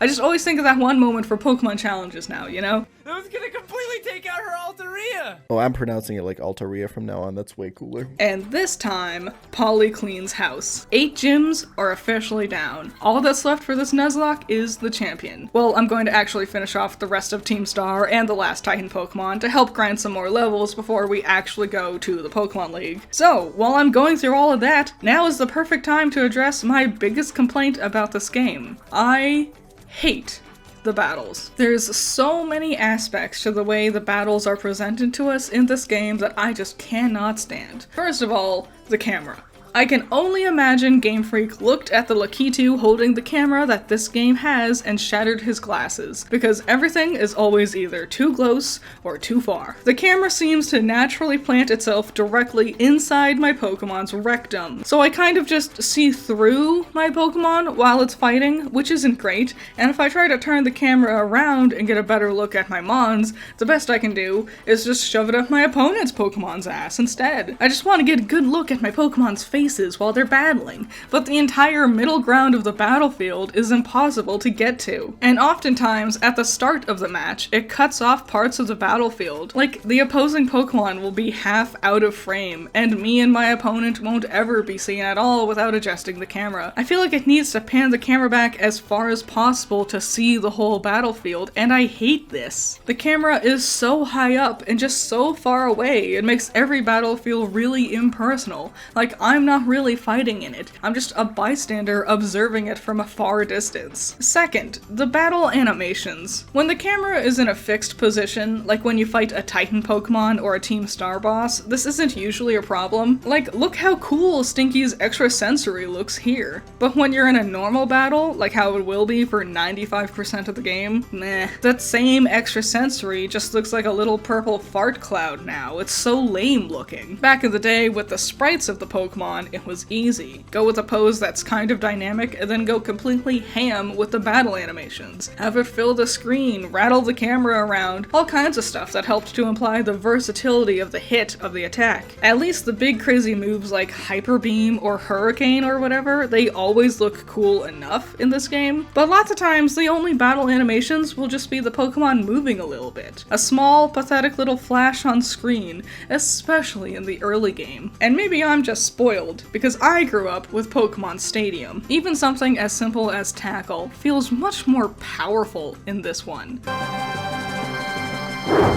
I just always think of that one moment for Pokemon challenges now, you know? That was gonna completely take out her Altaria! Oh, I'm pronouncing it like Altaria from now on. That's way cooler. And this time, Polly cleans house. 8 gyms are officially down. All that's left for this Nuzlocke is the champion. Well, I'm going to actually finish off the rest of Team Star and the last Titan Pokemon to help grind some more levels before we actually go to the Pokemon League. So, while I'm going through all of that, now is the perfect time to address my biggest complaint about this game. I hate the battles. There's so many aspects to the way the battles are presented to us in this game that I just cannot stand. First of all, the camera. I can only imagine Game Freak looked at the Lakitu holding the camera that this game has and shattered his glasses, because everything is always either too close or too far. The camera seems to naturally plant itself directly inside my Pokemon's rectum, so I kind of just see through my Pokemon while it's fighting, which isn't great, and if I try to turn the camera around and get a better look at my Mons, the best I can do is just shove it up my opponent's Pokemon's ass instead. I just want to get a good look at my Pokemon's face while they're battling, but the entire middle ground of the battlefield is impossible to get to. And oftentimes, at the start of the match, it cuts off parts of the battlefield. Like, the opposing Pokemon will be half out of frame, and me and my opponent won't ever be seen at all without adjusting the camera. I feel like it needs to pan the camera back as far as possible to see the whole battlefield, and I hate this. The camera is so high up and just so far away, it makes every battle feel really impersonal. Like, I'm not really fighting in it. I'm just a bystander observing it from a far distance. Second, the battle animations. When the camera is in a fixed position, like when you fight a Titan Pokemon or a Team Star boss, this isn't usually a problem. Like, look how cool Stinky's extrasensory looks here. But when you're in a normal battle, like how it will be for 95% of the game, meh. That same extrasensory just looks like a little purple fart cloud now. It's so lame looking. Back in the day, with the sprites of the Pokemon, it was easy. Go with a pose that's kind of dynamic, and then go completely ham with the battle animations. Have it fill the screen, rattle the camera around, all kinds of stuff that helped to imply the versatility of the hit of the attack. At least the big crazy moves like Hyper Beam or Hurricane or whatever, they always look cool enough in this game. But lots of times, the only battle animations will just be the Pokemon moving a little bit. A small, pathetic little flash on screen, especially in the early game. And maybe I'm just spoiled, because I grew up with Pokemon Stadium. Even something as simple as Tackle feels much more powerful in this one.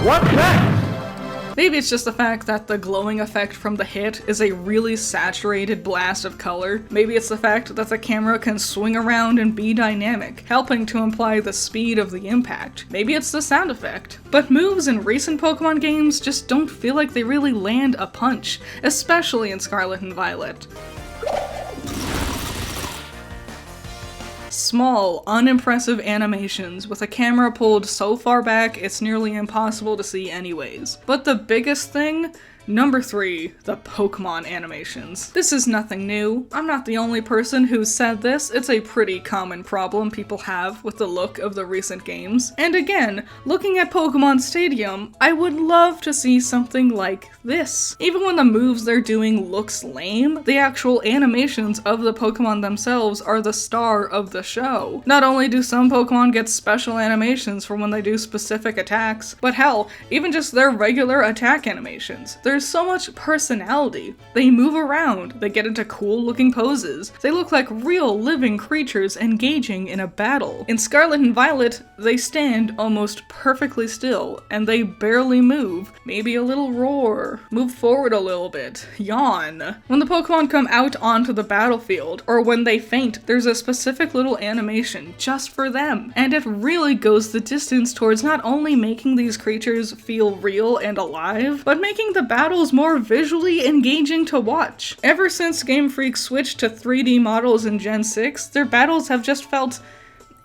What's next? Maybe it's just the fact that the glowing effect from the hit is a really saturated blast of color. Maybe it's the fact that the camera can swing around and be dynamic, helping to imply the speed of the impact. Maybe it's the sound effect. But moves in recent Pokemon games just don't feel like they really land a punch, especially in Scarlet and Violet. Small, unimpressive animations with a camera pulled so far back it's nearly impossible to see anyways. But the biggest thing? Number 3, the Pokemon animations. This is nothing new. I'm not the only person who's said this. It's a pretty common problem people have with the look of the recent games. And again, looking at Pokemon Stadium, I would love to see something like this. Even when the moves they're doing looks lame, the actual animations of the Pokemon themselves are the star of the show. Not only do some Pokemon get special animations for when they do specific attacks, but hell, even just their regular attack animations. There's so much personality. They move around, they get into cool looking poses, they look like real living creatures engaging in a battle. In Scarlet and Violet, they stand almost perfectly still, and they barely move. Maybe a little roar, move forward a little bit, yawn. When the Pokemon come out onto the battlefield, or when they faint, there's a specific little animation just for them, and it really goes the distance towards not only making these creatures feel real and alive, but making the battles more visually engaging to watch. Ever since Game Freak switched to 3D models in Gen 6, their battles have just felt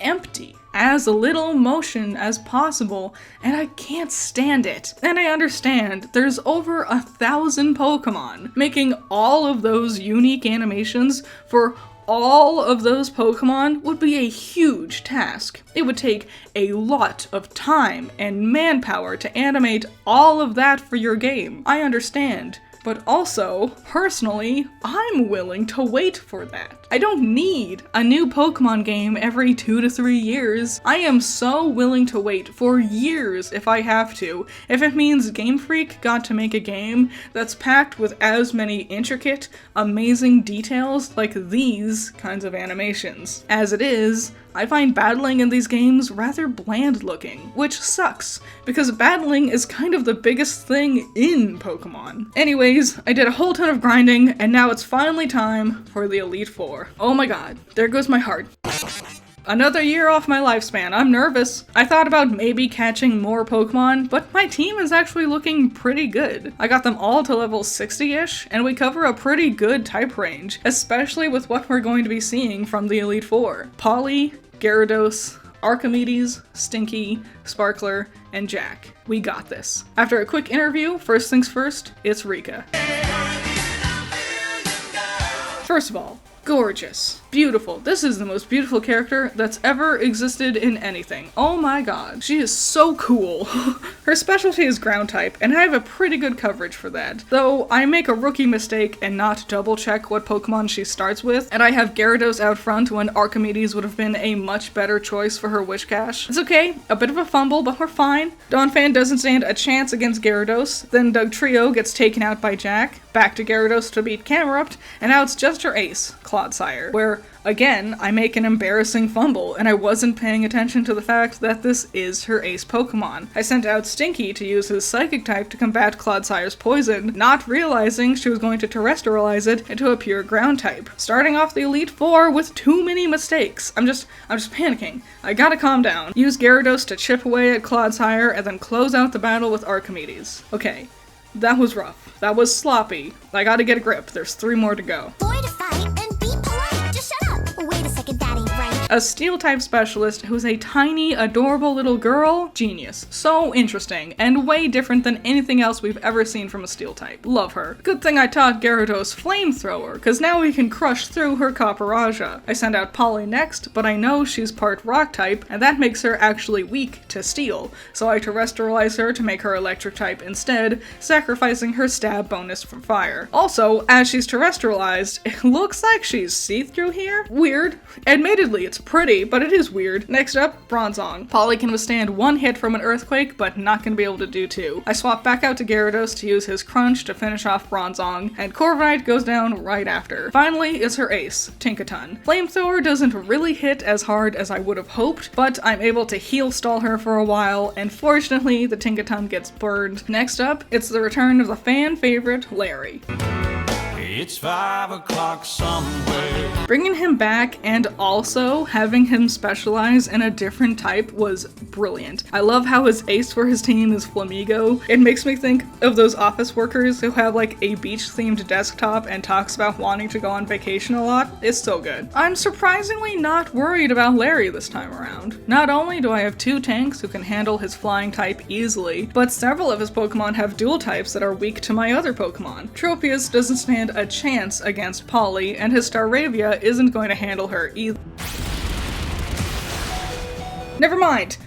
empty. As little motion as possible, and I can't stand it. And I understand, there's over 1,000 Pokemon. Making all of those unique animations for all of those Pokemon would be a huge task. It would take a lot of time and manpower to animate all of that for your game. I understand. But also, personally, I'm willing to wait for that. I don't need a new Pokemon game every 2 to 3 years. I am so willing to wait for years if I have to, if it means Game Freak got to make a game that's packed with as many intricate, amazing details like these kinds of animations. As it is, I find battling in these games rather bland looking, which sucks, because battling is kind of the biggest thing in Pokemon. Anyways, I did a whole ton of grinding, and now it's finally time for the Elite Four. Oh my god, there goes my heart. Another year off my lifespan, I'm nervous. I thought about maybe catching more Pokemon, but my team is actually looking pretty good. I got them all to level 60-ish, and we cover a pretty good type range, especially with what we're going to be seeing from the Elite Four. Polly, Gyarados, Archimedes, Stinky, Sparkler, and Jack. We got this. After a quick interview, first things first, it's Rika. First of all, gorgeous. Beautiful. This is the most beautiful character that's ever existed in anything. Oh my god. She is so cool. Her specialty is ground type, and I have a pretty good coverage for that. Though I make a rookie mistake and not double check what Pokemon she starts with, and I have Gyarados out front when Archimedes would have been a much better choice for her Wish Cache. It's okay, a bit of a fumble, but we're fine. Donphan doesn't stand a chance against Gyarados, then Dugtrio gets taken out by Jack, back to Gyarados to beat Camerupt, and now it's just her ace, Clodsire, where again, I make an embarrassing fumble, and I wasn't paying attention to the fact that this is her ace Pokemon. I sent out Stinky to use his Psychic type to combat Clodsire's poison, not realizing she was going to terrestrialize it into a pure ground type. Starting off the Elite Four with too many mistakes. I'm just panicking. I gotta calm down. Use Gyarados to chip away at Clodsire, and then close out the battle with Archimedes. Okay, that was rough. That was sloppy. I gotta get a grip. There's 3 more to go. Boy to fight and be polite. Just shut up. Wait a second, that ain't right. A Steel-type specialist who's a tiny, adorable little girl. Genius. So interesting, and way different than anything else we've ever seen from a Steel-type. Love her. Good thing I taught Gyarados Flamethrower, cause now we can crush through her Copperajah. I send out Polly next, but I know she's part Rock-type, and that makes her actually weak to Steel, so I terrestrialize her to make her Electric-type instead, sacrificing her stab bonus from Fire. Also, as she's terrestrialized, it looks like she's see-through here? Weird. Admittedly, it's It's pretty, but it is weird. Next up, Bronzong. Polly can withstand one hit from an earthquake, but not gonna be able to do two. I swap back out to Gyarados to use his crunch to finish off Bronzong, and Corviknight goes down right after. Finally, it's her ace, Tinkaton. Flamethrower doesn't really hit as hard as I would have hoped, but I'm able to heal stall her for a while, and fortunately, the Tinkaton gets burned. Next up, it's the return of the fan favorite, Larry. It's 5 o'clock somewhere. Bringing him back and also having him specialize in a different type was brilliant. I love how his ace for his team is Flamigo. It makes me think of those office workers who have like a beach-themed desktop and talks about wanting to go on vacation a lot. It's so good. I'm surprisingly not worried about Larry this time around. Not only do I have 2 tanks who can handle his flying type easily, but several of his Pokemon have dual types that are weak to my other Pokemon. Tropius doesn't stand a chance against Polly, and his Staravia isn't going to handle her either. Never mind.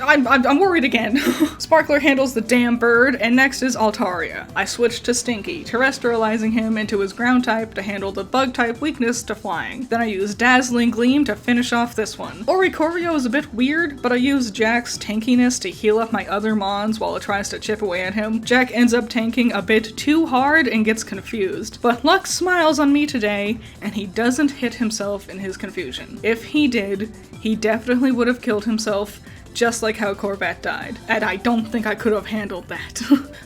I'm worried again. Sparkler handles the damn bird, and next is Altaria. I switched to Stinky, terrestrializing him into his ground type to handle the bug type weakness to flying. Then I use Dazzling Gleam to finish off this one. Oricorio is a bit weird, but I use Jack's tankiness to heal up my other mons while it tries to chip away at him. Jack ends up tanking a bit too hard and gets confused, but luck smiles on me today, and he doesn't hit himself in his confusion. If he did, he definitely would have killed himself, just like how Corvette died. And I don't think I could have handled that.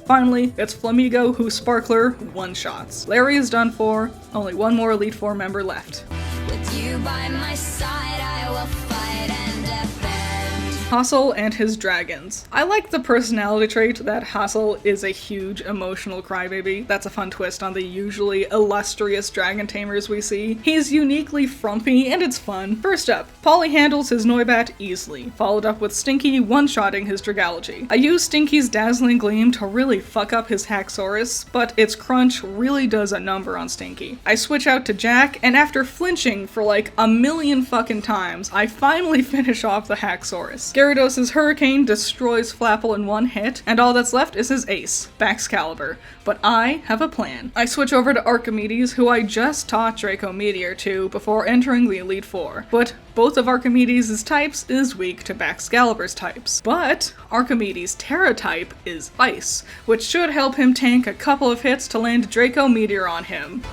Finally, it's Flamigo who Sparkler one-shots. Larry is done for, only one more Elite Four member left. With you by my side, I will fight and defend. Hassel and his dragons. I like the personality trait that Hassel is a huge emotional crybaby. That's a fun twist on the usually illustrious dragon tamers we see. He's uniquely frumpy and it's fun. First up, Polly handles his Noibat easily, followed up with Stinky one-shotting his Dragology. I use Stinky's Dazzling Gleam to really fuck up his Haxorus, but its crunch really does a number on Stinky. I switch out to Jack, and after flinching for like a million fucking times, I finally finish off the Haxorus. Gyarados' Hurricane destroys Flapple in one hit, and all that's left is his ace, Baxcalibur. But I have a plan. I switch over to Archimedes, who I just taught Draco Meteor to before entering the Elite Four. But both of Archimedes' types is weak to Baxcalibur's types. But Archimedes' Terra type is Ice, which should help him tank a couple of hits to land Draco Meteor on him.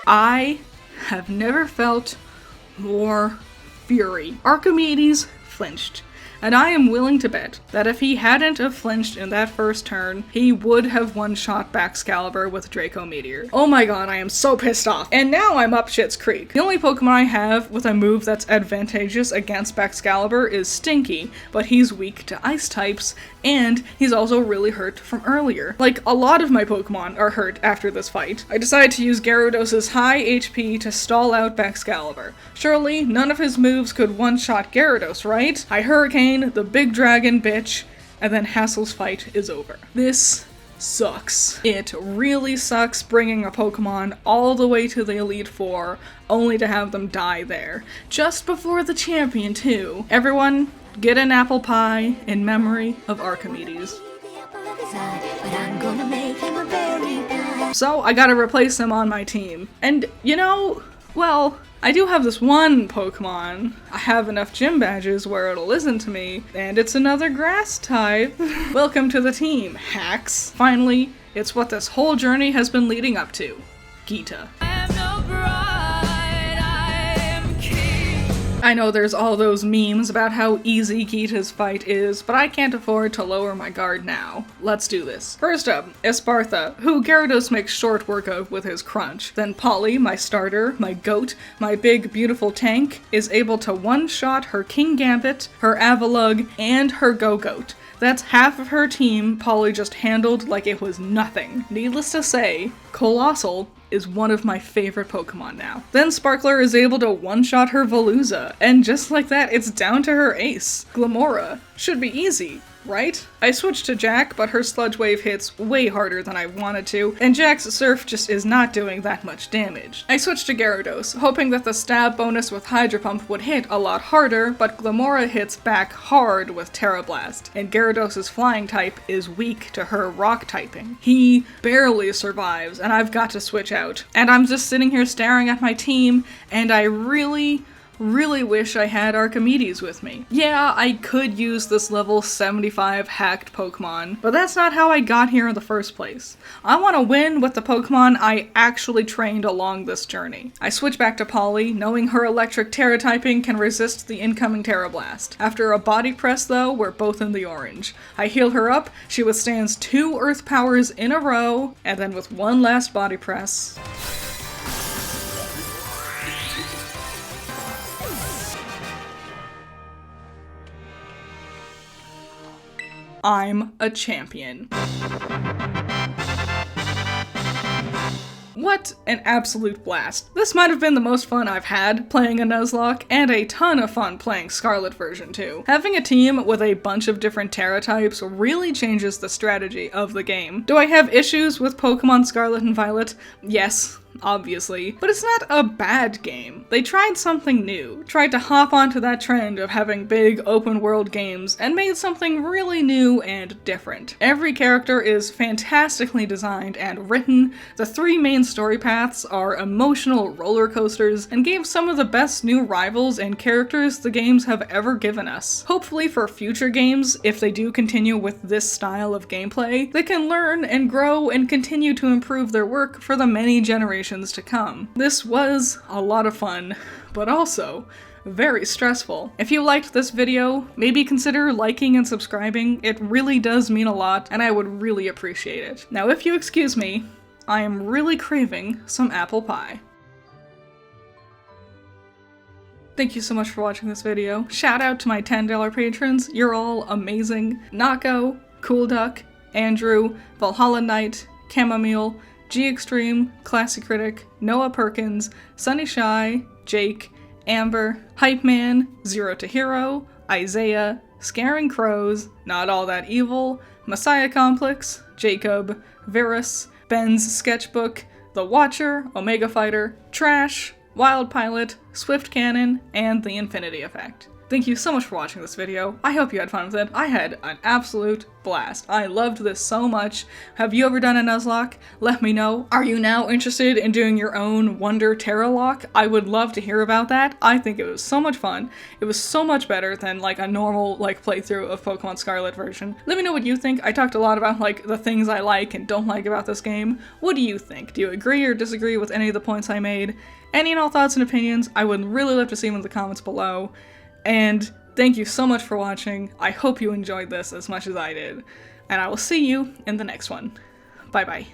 I have never felt more fury. Archimedes flinched, and I am willing to bet that if he hadn't have flinched in that first turn, he would have one-shot Baxcalibur with Draco Meteor. Oh my god, I am so pissed off. And now I'm up shit's creek. The only Pokemon I have with a move that's advantageous against Baxcalibur is Stinky, but he's weak to ice types, and he's also really hurt from earlier. Like, a lot of my Pokemon are hurt after this fight. I decided to use Gyarados' high HP to stall out Baxcalibur. Surely, none of his moves could one-shot Gyarados, right? I Hurricane the big dragon bitch, and then Hassel's fight is over. This sucks. It really sucks bringing a Pokemon all the way to the Elite Four, only to have them die there. Just before the champion, too. Everyone, get an apple pie in memory of Archimedes. So, I gotta replace him on my team. And, you know, well, I do have this one Pokemon. I have enough gym badges where it'll listen to me, and it's another grass type. Welcome to the team, hacks. Finally, it's what this whole journey has been leading up to. Geeta. I know there's all those memes about how easy Geeta's fight is, but I can't afford to lower my guard now. Let's do this. First up, Espartha, who Gyarados makes short work of with his crunch. Then Polly, my starter, my goat, my big beautiful tank, is able to one-shot her Kingambit, her Avalugg, and her Go-Goat. That's half of her team Polly just handled like it was nothing. Needless to say, Colossal is one of my favorite Pokemon now. Then Sparkler is able to one-shot her Veluza, and just like that, it's down to her ace, Glamora. Should be easy, right? I switched to Jack, but her Sludge Wave hits way harder than I wanted to, and Jack's Surf just is not doing that much damage. I switched to Gyarados, hoping that the stab bonus with Hydro Pump would hit a lot harder, but Glamora hits back hard with Terra Blast, and Gyarados' flying type is weak to her rock typing. He barely survives, and I've got to switch out. And I'm just sitting here staring at my team, and I really wish I had Archimedes with me. Yeah, I could use this level 75 hacked Pokemon, but that's not how I got here in the first place. I want to win with the Pokemon I actually trained along this journey. I switch back to Polly, knowing her electric Terra typing can resist the incoming Terra Blast. After a body press though, we're both in the orange. I heal her up, she withstands 2 Earth powers in a row, and then with one last body press, I'm a champion. What an absolute blast. This might have been the most fun I've had playing a Nuzlocke, and a ton of fun playing Scarlet version too. Having a team with a bunch of different Terra types really changes the strategy of the game. Do I have issues with Pokemon Scarlet and Violet? Yes. Obviously, but it's not a bad game. They tried something new, tried to hop onto that trend of having big open world games, and made something really new and different. Every character is fantastically designed and written, the 3 main story paths are emotional roller coasters, and gave some of the best new rivals and characters the games have ever given us. Hopefully for future games, if they do continue with this style of gameplay, they can learn and grow and continue to improve their work for the many generations to come. This was a lot of fun, but also very stressful. If you liked this video, maybe consider liking and subscribing. It really does mean a lot, and I would really appreciate it. Now, if you excuse me, I am really craving some apple pie. Thank you so much for watching this video. Shout out to my $10 patrons. You're all amazing. Nako, Cool Duck, Andrew, Valhalla Knight, Chamomile, G Extreme, Classy Critic, Noah Perkins, Sunny Shy, Jake, Amber, Hype Man, Zero to Hero, Isaiah, Scaring Crows, Not All That Evil, Messiah Complex, Jacob, Virus, Ben's Sketchbook, The Watcher, Omega Fighter, Trash, Wild Pilot, Swift Cannon, and The Infinity Effect. Thank you so much for watching this video. I hope you had fun with it. I had an absolute blast. I loved this so much. Have you ever done a Nuzlocke? Let me know. Are you now interested in doing your own Wonderterralocke? I would love to hear about that. I think it was so much fun. It was so much better than like a normal playthrough of Pokemon Scarlet version. Let me know what you think. I talked a lot about the things I like and don't like about this game. What do you think? Do you agree or disagree with any of the points I made? Any and all thoughts and opinions? I would really love to see them in the comments below. And thank you so much for watching. I hope you enjoyed this as much as I did. And I will see you in the next one. Bye bye.